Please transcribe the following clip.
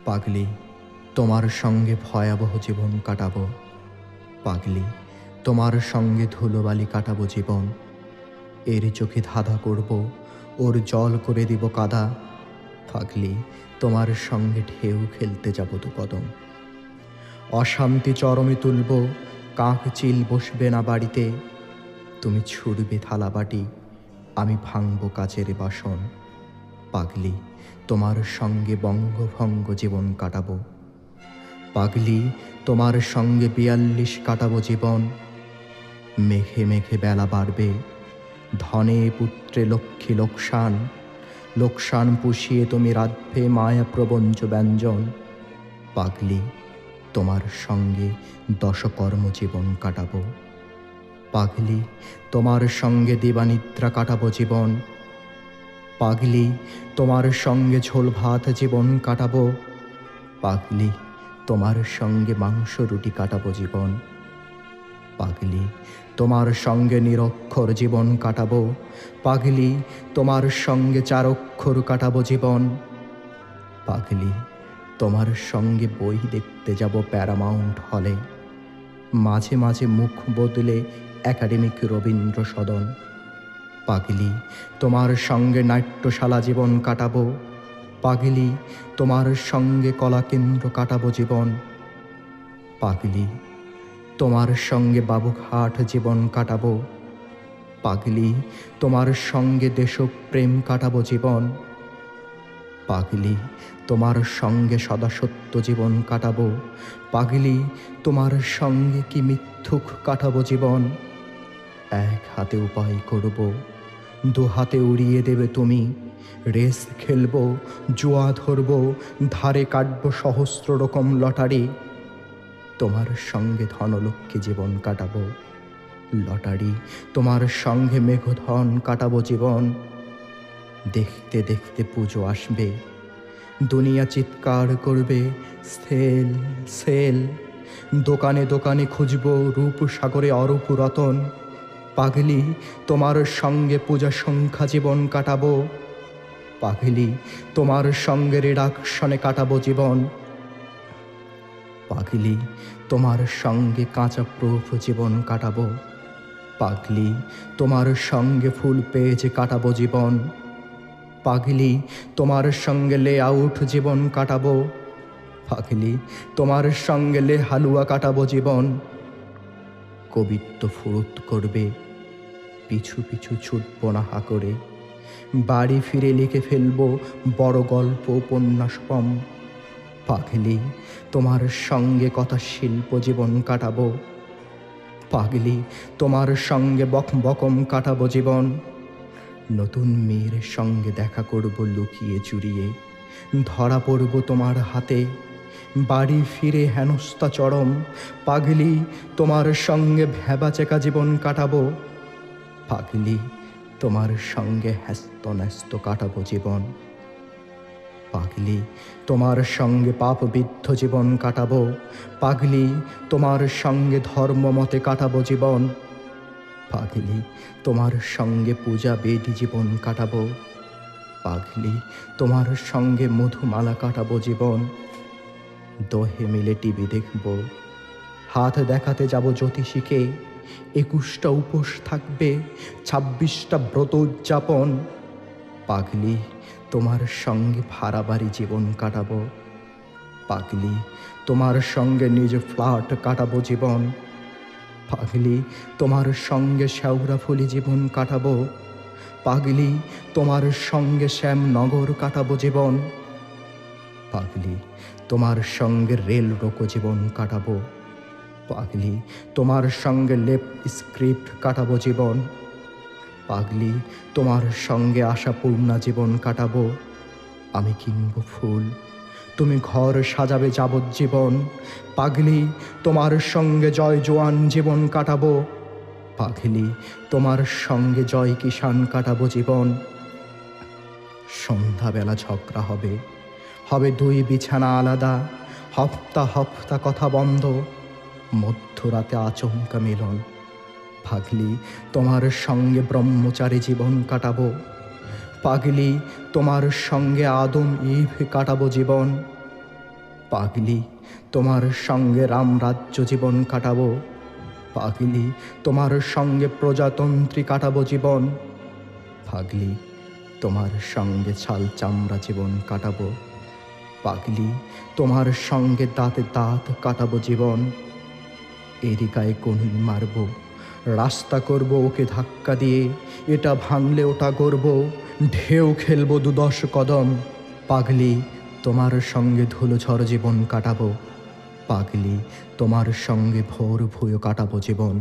পাগলি, তোমার সঙ্গে ভয়াবহ জীবন কাটাবো। পাগলি, তোমার সঙ্গে ধুলোবালি কাটাবো জীবন। এর চোখে ধাঁধা করব, ওর জল করে দিব কাদা। পাগলি, তোমার সঙ্গে ঢেউ খেলতে যাব দু কদম। অশান্তি চরমে তুলব, কাক চিল বসবে না বাড়িতে। তুমি ছুড়বে থালাবাটি, আমি ভাঙব কাচের বাসন। পাগলি, তোমার সঙ্গে বঙ্গভঙ্গ জীবন কাটাবো। পাগলি, তোমার সঙ্গে ৪২ কাটাবো জীবন। মেঘে মেঘে বেলা বাড়বে, ধনে পুত্রে লক্ষ্মী লোকসান। লোকসান পুষিয়ে তুমি রাধবে মায়া প্রবঞ্চ ব্যঞ্জন। পাগলি, তোমার সঙ্গে দশকর্ম জীবন কাটাবো। পাগলি, তোমার সঙ্গে দিবানিদ্রা কাটাবো জীবন। পাগলি, তোমার সঙ্গে ঝোল ভাত জীবন কাটাবো। পাগলি, তোমার সঙ্গে মাংস রুটি কাটাবো জীবন। পাগলি, তোমার সঙ্গে নিরক্ষর জীবন কাটাবো। পাগলি, তোমার সঙ্গে ৪ অক্ষর কাটাবো জীবন। পাগলি, তোমার সঙ্গে বই দেখতে যাব প্যারামাউন্ট হলে। মাঝে মাঝে মুখ বদলে একাডেমিক রবীন্দ্র সদন। পাগলি, তোমার সঙ্গে নাট্যশালা জীবন কাটাবো। পাগলি, তোমার সঙ্গে কলাকেন্দ্র কাটাবো জীবন। পাগলি, তোমার সঙ্গে বাবুঘাট জীবন কাটাবো। পাগলি, তোমার সঙ্গে দেশপ্রেম কাটাবো জীবন। পাগলি, তোমার সঙ্গে সদাসত্য জীবন কাটাবো। পাগলি, তোমার সঙ্গে কি মিথ্যুক কাটাবো জীবন। এক হাতে উপায় করব, দু হাতে উড়িয়ে দেবে তুমি। রেস খেলব, জুয়া ধরব, ধারে কাটব সহস্র রকম লটারি। তোমার সঙ্গে ধনলক্ষ্মী জীবন কাটাবো। লটারি, তোমার সঙ্গে মেঘধন কাটাবো জীবন। দেখতে দেখতে পুজো আসবে, দুনিয়া চিৎকার করবে সেল সেল। দোকানে দোকানে খুঁজব রূপসাগরে অরূপ রতন। পাগলি, তোমার সঙ্গে পূজা সংখ্যা জীবন কাটাবো। পাগলি, তোমার সঙ্গে রিডাকশনে কাটাবো জীবন। পাগলি, তোমার সঙ্গে কাঁচা প্রুফ জীবন কাটাবো। পাগলি, তোমার সঙ্গে ফুল পেজে কাটাবো জীবন। পাগলি, তোমার সঙ্গে লে আউট জীবন কাটাবো। পাগলি, তোমার সঙ্গে লে হালুয়া কাটাবো জীবন। কবিত্ব ফুরুত করবে, পিছু পিছু ছুটব না হা করে। বাড়ি ফিরে লিখে ফেলবো বড় গল্প উপন্যাসপম। পাগলি, তোমার সঙ্গে কথা শিল্প জীবন কাটাবো। পাগলি, তোমার সঙ্গে বকম কাটাবো জীবন। নতুন মেয়ের সঙ্গে দেখা করব লুকিয়ে চুরিয়ে, ধরা পড়ব তোমার হাতে। বাড়ি ফিরে হেনস্থা চরম। পাগলি, তোমার সঙ্গে ভ্যাবাচেকা জীবন কাটাবো। পাগলি, তোমার সঙ্গে হ্যাস্ত ন্যস্ত কাটাবো জীবন। পাগলি, তোমার সঙ্গে পাপবিদ্ধ জীবন কাটাবো। পাগলি, তোমার সঙ্গে ধর্মমতে কাটাবো জীবন। পাগলি, তোমার সঙ্গে পূজা বেদি জীবন কাটাবো। পাগলি, তোমার সঙ্গে মধুমালা কাটাবো জীবন। দোহে মিলে টিভি দেখব, হাত দেখাতে যাব জ্যোতিষীকে। ২১টা উপোস থাকবে, ২৬টা ব্রত উদযাপন। পাগলি, তোমার সঙ্গে ভাড়া বাড়ি জীবন কাটাবো। পাগলি, তোমার সঙ্গে নিজ ফ্ল্যাট কাটাবো জীবন। পাগলি, তোমার সঙ্গে শেওড়াফুলি জীবন কাটাবো। পাগলি, তোমার সঙ্গে শ্যামনগর কাটাবো জীবন। পাগলি, তোমার সঙ্গে রেল রোকো জীবন কাটাবো। পাগলি, তোমার সঙ্গে লেপ স্ক্রিপ্ট কাটাবো জীবন। পাগলি, তোমার সঙ্গে আশাপূর্ণা জীবন কাটাবো। আমি কিনব ফুল, তুমি ঘর সাজাবে যাবজ্জীবন। পাগলি, তোমার সঙ্গে জয় জোয়ান জীবন কাটাবো। পাগলি, তোমার সঙ্গে জয় কিষান কাটাবো জীবন। সন্ধ্যাবেলা ঝগড়া হবে, হবে ২ বিছানা আলাদা। হপ্তা হপ্তা কথা বন্ধ, মধ্যরাতে আচমকা মিলন। পাগলি, তোমার সঙ্গে ব্রহ্মচারী জীবন কাটাবো। পাগলি, তোমার সঙ্গে আদম ইভ কাটাবো জীবন। পাগলি তোমার সঙ্গে রামরাজ্য জীবন কাটাবো, পাগলি তোমার সঙ্গে প্রজাতন্ত্রী কাটাবো জীবন, পাগলি তোমার সঙ্গে ছাল চামড়া জীবন কাটাবো, পাগলি তোমার সঙ্গে দাঁতে দাঁত কাটাবো জীবন। এরিকায় কনুই মারব, রাস্তা করব ওকে ধাক্কা দিয়ে, এটা ভাঙলে ওটা করব, ঢেউ খেলবো ২-১০ কদম। পাগলি তোমার সঙ্গে ধুলোঝড় জীবন কাটাবো, পাগলি তোমার সঙ্গে ভোর ভুয়ো কাটাবো জীবন।